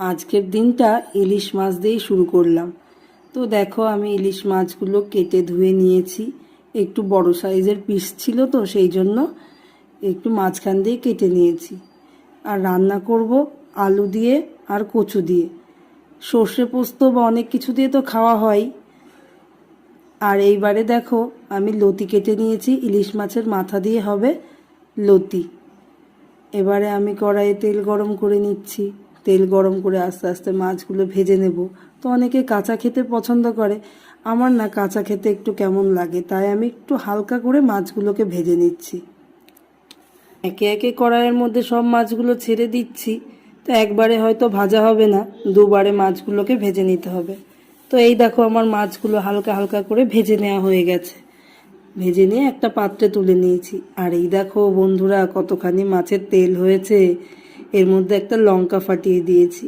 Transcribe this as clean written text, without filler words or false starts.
আজকের দিনটা ইলিশ মাছ দিয়েই শুরু করলাম। তো দেখো আমি ইলিশ মাছগুলো কেটে ধুয়ে নিয়েছি। একটু বড় সাইজের পিস ছিল তো সেই জন্য একটু মাঝখান দিয়ে কেটে নিয়েছি। আর রান্না করব আলু দিয়ে আর কচু দিয়ে, সর্ষে পোস্ত বা অনেক কিছু দিয়ে তো খাওয়া হয়। আর এইবারে দেখো আমি লতি কেটে নিয়েছি, ইলিশ মাছের মাথা দিয়ে হবে লতি। এবারে আমি কড়াইয়ে তেল গরম করে নিচ্ছি। তেল গরম করে আস্তে আস্তে মাছগুলো ভেজে নেব। তো অনেকে কাঁচা খেতে পছন্দ করে, আমার না কাঁচা খেতে একটু কেমন লাগে, তাই আমি একটু হালকা করে মাছগুলোকে ভেজে নিচ্ছি। একে একে কড়াইয়ের মধ্যে সব মাছগুলো ছেড়ে দিচ্ছি। তো একবারে হয়তো ভাজা হবে না, দুবারে মাছগুলোকে ভেজে নিতে হবে। তো এই দেখো আমার মাছগুলো হালকা হালকা করে ভেজে নেওয়া হয়ে গেছে। ভেজে নিয়ে একটা পাত্রে তুলে নিয়েছি। আর এই দেখো বন্ধুরা কতখানি মাছের তেল হয়েছে, এর মধ্যে একটা লঙ্কা ফাটিয়ে দিয়েছি।